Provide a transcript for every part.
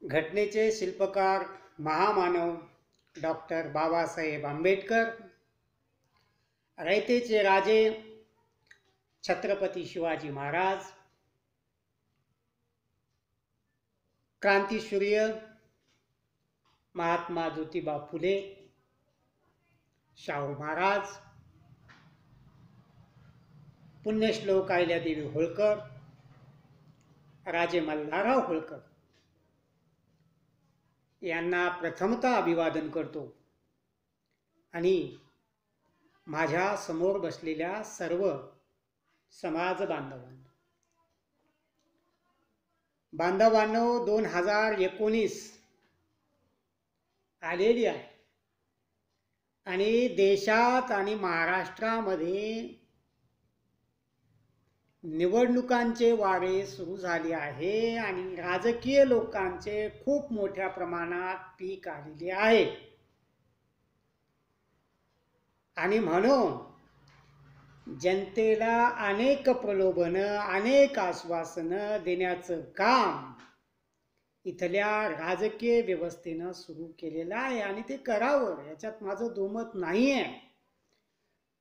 घटनेचे शिल्पकार महामानव डॉक्टर बाबासाहेब आंबेडकर, रयतेचे राजे छत्रपती शिवाजी महाराज, क्रांतीसूर्य महात्मा ज्योतिबा फुले, शाहू महाराज, पुण्यश्लोक अहिल्यादेवी होळकर, राजे मल्हारराव होळकर यांना प्रथमतः अभिवादन करतो आणि माझ्या समोर बसलेल्या सर्व समाज बांधवांनो 2019 आलेली आहे आणि देशात आणि महाराष्ट्रामध्ये निवडणुकांचे वारे सुरू झाले आहे आणि राजकीय लोकांचे खूप मोठ्या प्रमाणात पीक आलेले आहे आणि म्हणून जनतेला अनेक प्रलोभनं, अनेक आश्वासनं देण्याचं काम इथल्या राजकीय व्यवस्थेनं सुरू केलेलं आहे आणि ते करावं, याच्यात माझं दुमत नाही आहे.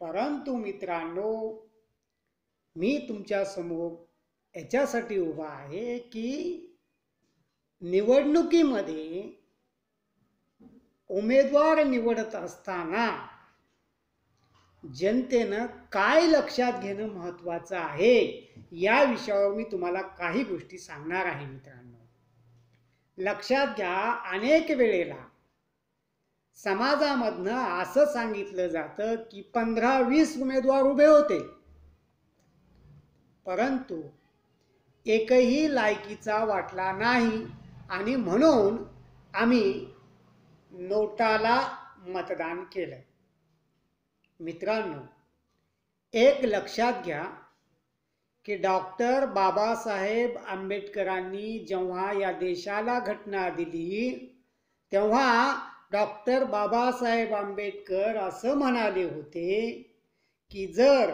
परंतु मित्रांनो, मी तुमच्या समोर याच्यासाठी उभा आहे की निवडणुकीमध्ये उमेदवार निवडत असताना जनतेनं काय लक्षात घेणं महत्त्वाचं आहे या विषयावर मी तुम्हाला काही गोष्टी सांगणार आहे. मित्रांनो, लक्षात घ्या, अनेक वेळेला समाजामधनं असं सांगितलं जातं की 15-20 उमेदवार उभे होते, परंतु एकही लायकीचा वाटला नाही आणि म्हणून आम्ही नोटाला मतदान केलं. मित्रांनो, एक लक्षात घ्या की डॉक्टर बाबासाहेब आंबेडकरांनी जेव्हा या देशाला घटना दिली तेव्हा डॉक्टर बाबासाहेब आंबेडकर असं म्हणाले होते की जर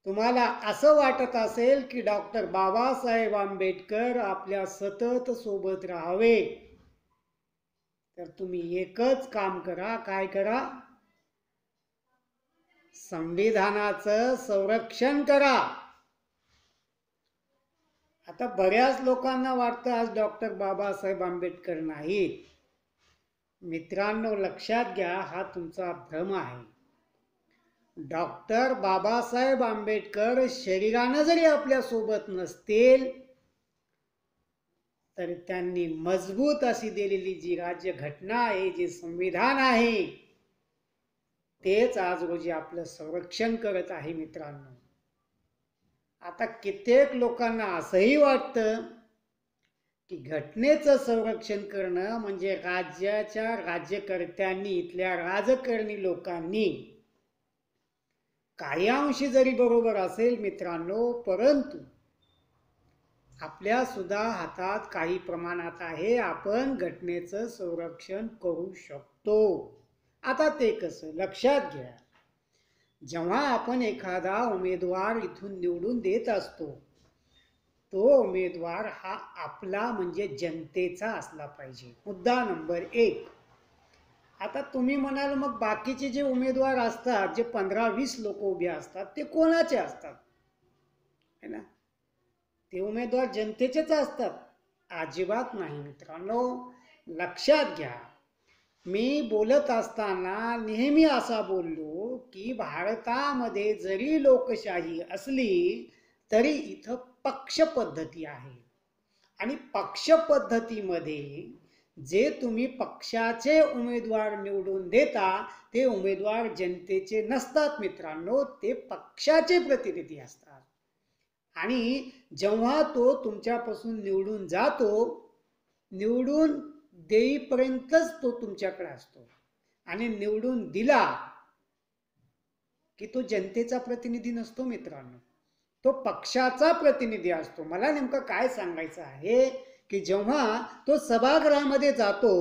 तुम्हाला असं वाटत असेल की डॉक्टर बाबासाहेब आंबेडकर आपल्या सतत सोबत राहावे तर तुम्ही एकच काम करा. काय करा? संविधानाचं संरक्षण करा. आता बऱ्याच लोकांना वाटतं आज डॉक्टर बाबासाहेब आंबेडकर नाहीत. मित्रांनो, लक्षात घ्या, हा तुमचा भ्रम आहे. डॉक्टर बाबासाहेब आंबेडकर शरीरानं जरी आपल्या सोबत नसतील तर त्यांनी मजबूत अशी दिलेली जी राज्यघटना आहे, जे संविधान आहे, तेच आज रोजी आपलं संरक्षण करत आहे. मित्रांनो, आता कित्येक लोकांना असंही वाटतं की घटनेचं संरक्षण करणं म्हणजे राज्याच्या राज्यकर्त्यांनी, इथल्या राजकारणी लोकांनी काही अंशी जरी बरोबर असेल मित्रांनो, परंतु आपल्या सुद्धा हातात काही प्रमाणात आहे, आपण घटनेचं संरक्षण करू शकतो. आता ते कसं? लक्षात घ्या, जेव्हा आपण एखादा उमेदवार इथून निवडून देत असतो, तो उमेदवार हा आपला म्हणजे जनतेचा असला पाहिजे. मुद्दा नंबर 1. आता तुम्ही म्हणाल मग बाकीचे जे उमेदवार असतात, जे 15-20 लोक उभे असतात, ते कोणाचे असतात? है ना, ते उमेदवार जनतेचेच असतात? अजिबात नाही मित्रांनो. लक्षात घ्या, मी बोलत असताना नेहमी असा बोललो की भारतामध्ये जरी लोकशाही असली तरी इथं पक्ष पद्धती आहे आणि पक्ष पद्धतीमध्ये जे तुम्ही पक्षाचे उमेदवार निवडून देता ते उमेदवार जनतेचे नसतात मित्रांनो, ते पक्षाचे प्रतिनिधी असतात. आणि जेव्हा तो तुमच्यापासून निवडून जातो, निवडून देईपर्यंतच तो तुमच्याकडे असतो आणि निवडून दिला की तो जनतेचा प्रतिनिधी नसतो मित्रांनो, तो पक्षाचा प्रतिनिधी असतो. मला नेमकं काय सांगायचं आहे की जेव्हा तो सभागृहामध्ये जातो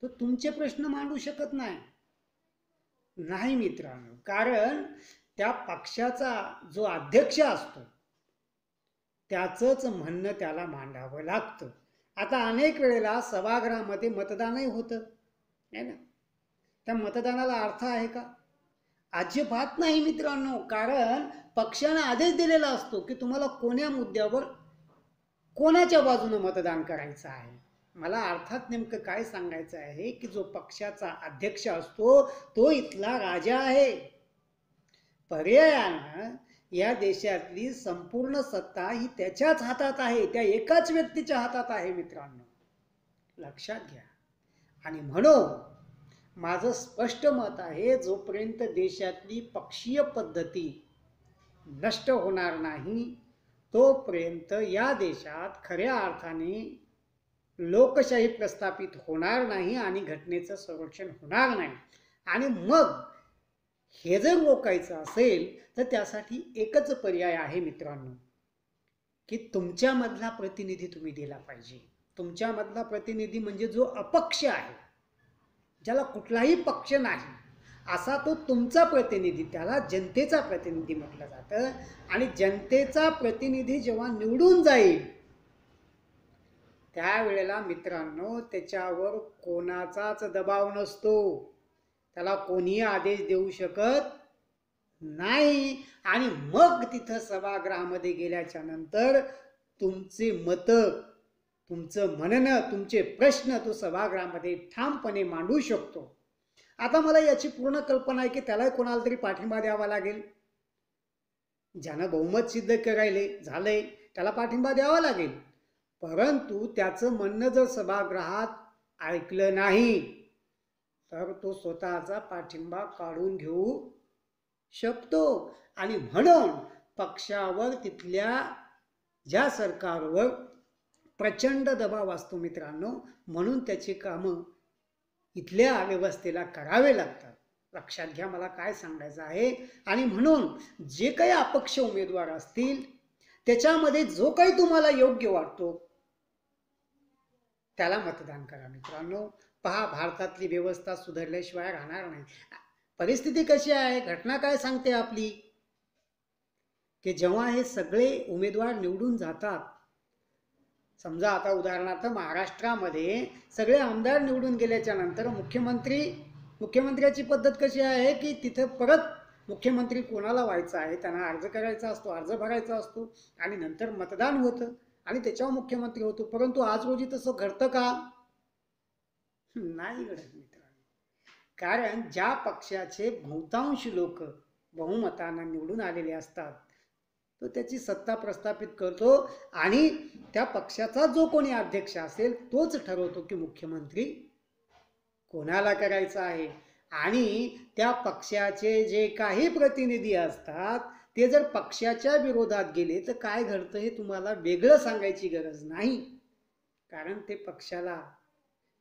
तो तुमचे प्रश्न मांडू शकत नाही मित्रांनो, कारण त्या पक्षाचा जो अध्यक्ष असतो त्याचंच म्हणणं त्याला मांडावं लागतं. आता अनेक वेळेला सभागृहामध्ये मतदानही होतं, आहे ना. त्या मतदानाला अर्थ आहे का? अजिबात नाही मित्रांनो. कारण पक्षाने आदेश दिलेला असतो की तुम्हाला कोण्या मुद्द्यावर कोणाच्या बाजूने मतदान करायचं आहे. मला अर्थात नेमकं काय सांगायचं आहे की जो पक्षाचा अध्यक्ष असतो तो इथला राजा आहे. पर्यायानं या देशातली संपूर्ण सत्ता ही त्याच्याच हातात आहे, त्या एकाच व्यक्तीच्या हातात आहे मित्रांनो, लक्षात घ्या. आणि म्हणून माझं स्पष्ट मत आहे, जोपर्यंत देशातली पक्षीय पद्धती नष्ट होणार नाही तोपर्यंत या देशात खऱ्या अर्थाने लोकशाही प्रस्थापित होणार नाही आणि घटनेचं संरक्षण होणार नाही. आणि मग हे जर रोखायचं असेल तर त्यासाठी एकच पर्याय आहे मित्रांनो, की तुमच्यामधला प्रतिनिधी तुम्ही दिला पाहिजे. तुमच्यामधला प्रतिनिधी म्हणजे जो अपक्ष आहे, ज्याला कुठलाही पक्ष नाही असा तो तुमचा प्रतिनिधी, त्याला जनतेचा प्रतिनिधी म्हटलं जातं. आणि जनतेचा प्रतिनिधी जेव्हा निवडून जाईल त्यावेळेला मित्रांनो त्याच्यावर कोणाचाच दबाव नसतो, त्याला कोणीही आदेश देऊ शकत नाही. आणि मग तिथं सभागृहामध्ये गेल्याच्या नंतर तुमचे मत, तुमचं म्हणणं, तुमचे प्रश्न तो सभागृहामध्ये ठामपणे मांडू शकतो. आता मला याची पूर्ण कल्पना आहे की त्याला कोणाला तरी पाठिंबा द्यावा लागेल. ज्यानं बहुमत सिद्ध करायले झालंय त्याला पाठिंबा द्यावा लागेल. परंतु त्याचं म्हणणं जर सभागृहात ऐकलं नाही तर तो स्वतःचा पाठिंबा काढून घेऊ शकतो. आणि म्हणून पक्षावर, तिथल्या ज्या सरकारवर प्रचंड दबाव असतो मित्रांनो. म्हणून त्याची कामं इथल्या व्यवस्थेला करावे लागतात. लक्षात घ्या मला काय सांगायचं आहे. आणि म्हणून जे काही अपक्ष उमेदवार असतील त्याच्यामध्ये जो काही तुम्हाला योग्य वाटतो त्याला मतदान करा मित्रांनो. पहा, भारतातली व्यवस्था सुधारल्याशिवाय राहणार नाही. परिस्थिती कशी आहे, घटना काय सांगते आपली, की जेव्हा हे सगळे उमेदवार निवडून जातात, समजा आता उदाहरणार्थ महाराष्ट्रामध्ये सगळे आमदार निवडून गेल्याच्या नंतर मुख्यमंत्र्याची पद्धत कशी आहे की तिथे परत मुख्यमंत्री कोणाला व्हायचा आहे त्यांना अर्ज करायचा असतो, अर्ज भरायचा असतो आणि नंतर मतदान होतं आणि त्याच्यावर मुख्यमंत्री होतो. परंतु आज रोजी तसं घडतं का? नाही घडत मित्रांनो. कारण ज्या पक्षाचे बहुतांश लोक बहुमतानं निवडून आलेले असतात तो त्याची सत्ता प्रस्थापित करतो आणि त्या पक्षाचा जो कोणी अध्यक्ष असेल तोच ठरवतो की मुख्यमंत्री कोणाला करायचा आहे. आणि त्या पक्षाचे जे काही प्रतिनिधी असतात ते जर पक्षाच्या विरोधात गेले तर काय घडतं हे तुम्हाला वेगळं सांगायची गरज नाही. कारण ते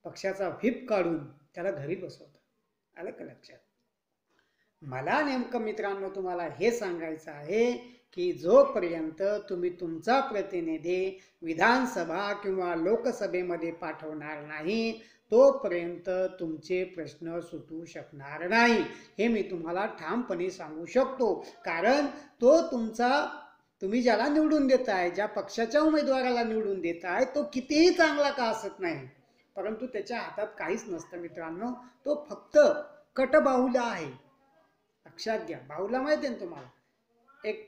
पक्षाचा व्हीप काढून त्याला घरी बसवतात. आलं का लक्षात? मला नेमकं मित्रांनो तुम्हाला हे सांगायचं आहे की जोपर्यंत तुम्ही तुमचा प्रतिनिधी विधानसभा किंवा लोकसभेमध्ये पाठवणार नाही तोपर्यंत तुमचे प्रश्न सुटू शकणार नाही. हे मी तुम्हाला ठामपणे सांगू शकतो. कारण तुम्ही ज्याला निवडून देताय, ज्या पक्षाच्या उमेदवाराला निवडून देताय, तो कितीही चांगला का असत नाही परंतु त्याच्या हातात काहीच नसतं मित्रांनो. तो फक्त कटबाहुला आहे. लक्षात घ्या. बाहुला माहिती आहे ना तुम्हाला, एक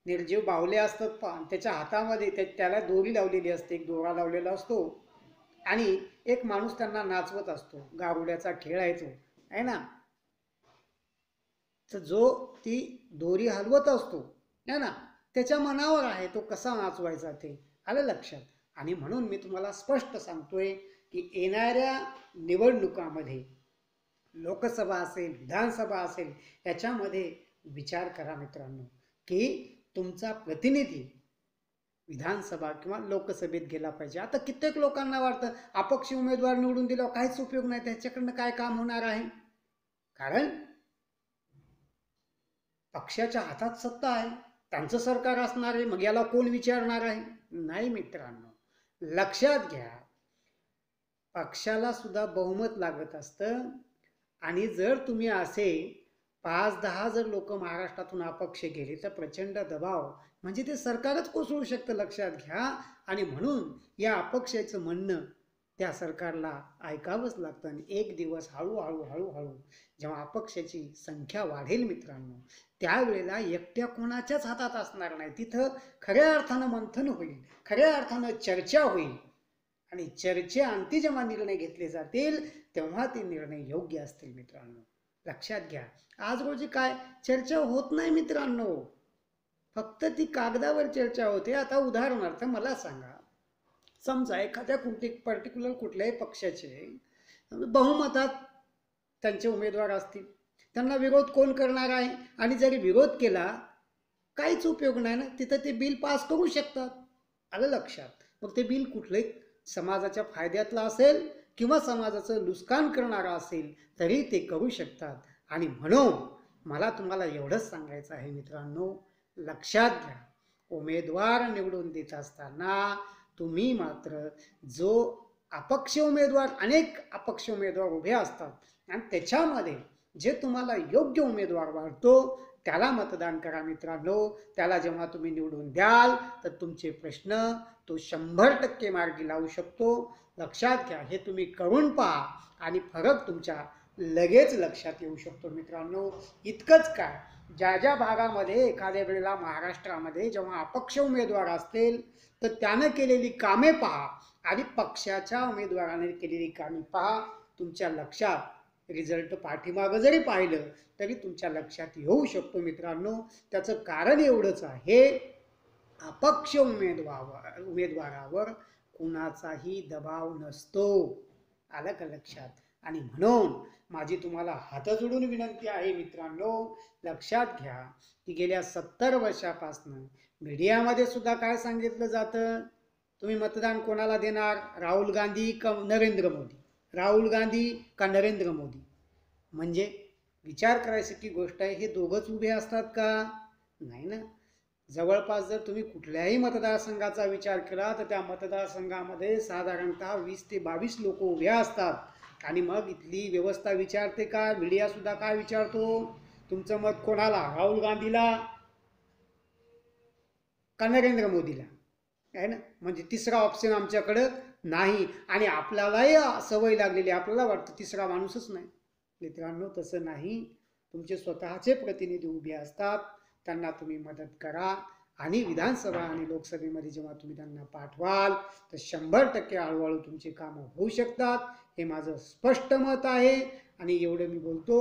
निर्जीव बाहुले असतात पण त्याच्या हातामध्ये त्याला दोरी लावलेली असते, एक दोरा लावलेला असतो आणि एक माणूस त्यांना नाचवत असतो. गारुड्याचा खेळ आहे तो, आहे ना. तर जो ती दोरी हलवत असतो है ना, त्याच्या मनावर आहे तो कसा नाचवायचा ते. आलं लक्षात? आणि म्हणून मी तुम्हाला स्पष्ट सांगतोय की येणाऱ्या निवडणुकामध्ये लोकसभा असेल, विधानसभा असेल, याच्यामध्ये विचार करा मित्रांनो की तुमचा प्रतिनिधी विधानसभा किंवा लोकसभेत गेला पाहिजे. आता कित्येक लोकांना वाटतं अपक्ष उमेदवार निवडून दिल्यावर काहीच उपयोग नाही, त्याच्याकडनं काय काम होणार आहे. कारण पक्षाच्या हातात सत्ता आहे, त्यांचं सरकार असणार आहे, मग याला कोण विचारणार आहे? नाही मित्रांनो, लक्षात घ्या. पक्षाला सुद्धा बहुमत लागत असतं आणि जर तुम्ही असे 5-10 जर लोक महाराष्ट्रातून अपक्ष गेले तर प्रचंड दबाव म्हणजे ते सरकारच कोसळू शकतं, लक्षात घ्या. आणि म्हणून या अपक्षाचं म्हणणं त्या सरकारला ऐकावंच लागतं. आणि एक दिवस हळूहळू हळूहळू जेव्हा अपक्षाची संख्या वाढेल मित्रांनो, त्यावेळेला एकट्या कोणाच्याच हातात असणार नाही. तिथं खऱ्या अर्थानं मंथन होईल, खऱ्या अर्थानं चर्चा होईल. आणि चर्चेअंती जेव्हा निर्णय घेतले जातील तेव्हा ते निर्णय योग्य असतील मित्रांनो, लक्षात घ्या. आज रोजी काय चर्चा होत नाही मित्रांनो, फक्त ती कागदावर चर्चा होते. आता उदाहरणार्थ मला सांगा, समजा एखाद्या पर्टिक्युलर कुठल्याही पक्षाचे बहुमतात त्यांचे उमेदवार असतील, त्यांना विरोध कोण करणार आहे? आणि जरी विरोध केला काहीच उपयोग नाही ना, तिथं ते बिल पास करू शकतात. आलं लक्षात? मग ते बिल कुठलंही समाजाच्या फायद्यातलं असेल किंवा समाजाचं नुकसान करणारा असेल तरी ते करू शकतात. आणि म्हणून मला तुम्हाला एवढंच सांगायचं आहे मित्रांनो, लक्षात घ्या, उमेदवार निवडून देत असताना तुम्ही मात्र जो अपक्ष उमेदवार, अनेक अपक्ष उमेदवार उभे असतात आणि त्याच्यामध्ये जे तुम्हाला योग्य उमेदवार वाटतो त्याला मतदान करा मित्रांनो. त्याला जेव्हा तुम्ही निवडून द्याल तर तुमचे प्रश्न तो 100% मार्गी लावू शकतो. लक्षात घ्या, हे तुम्ही करून पहा आणि फरक तुमच्या लगेच लक्षात येऊ शकतो मित्रांनो. इतकंच काय, ज्या ज्या भागामध्ये एखाद्या वेळेला महाराष्ट्रामध्ये जेव्हा अपक्ष उमेदवार असतील तर त्यानं केलेली कामे पहा आणि पक्षाच्या उमेदवाराने केलेली कामे पहा. तुमच्या लक्षात रिझल्ट पाठीमागं जरी पाहिलं तरी तुमच्या लक्षात येऊ शकतो मित्रांनो. त्याचं कारण एवढंच आहे, अपक्ष उमेदवारावर कुणाचाही दबाव नसतो. आलं का लक्षात? आणि म्हणून माझी तुम्हाला हात जोडून विनंती आहे मित्रांनो, लक्षात घ्या की गेल्या 70 वर्षापासून मीडियामध्ये सुद्धा काय सांगितलं जातं, तुम्ही मतदान कोणाला देणार, राहुल गांधी का नरेंद्र मोदी, राहुल गांधी का नरेंद्र मोदी. म्हणजे विचार करायची गोष्ट आहे, हे दोघंच उभे असतात का? नाही ना. जवळपास जर तुम्ही कुठल्याही मतदारसंघाचा विचार केला तर त्या मतदारसंघामध्ये साधारणतः 20 ते 22 लोक उभे असतात. आणि मग इथली व्यवस्था विचारते का, मीडिया सुद्धा काय विचारतो, तुमचं मत कोणाला, राहुल गांधीला का नरेंद्र मोदीला, आहे ना. म्हणजे तिसरा ऑप्शन आमच्याकडं नाही. आणि आपल्यालाही सवय लागलेली, आपल्याला वाटतं तिसरा माणूसच नाही. मित्रांनो तसं नाही, तुमचे स्वतःचे प्रतिनिधी उभे असतात, त्यांना तुम्ही मदत करा. आणि विधानसभा आणि लोकसभेमध्ये जेव्हा तुम्ही त्यांना पाठवाल तर 100% हळूहळू तुमची कामं होऊ शकतात. हे माझं स्पष्ट मत आहे. आणि एवढं मी बोलतो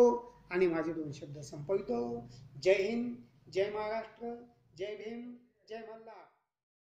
आणि माझे 2 शब्द संपवितो. जय हिंद, जय महाराष्ट्र, जय भीम, जय मल्हार.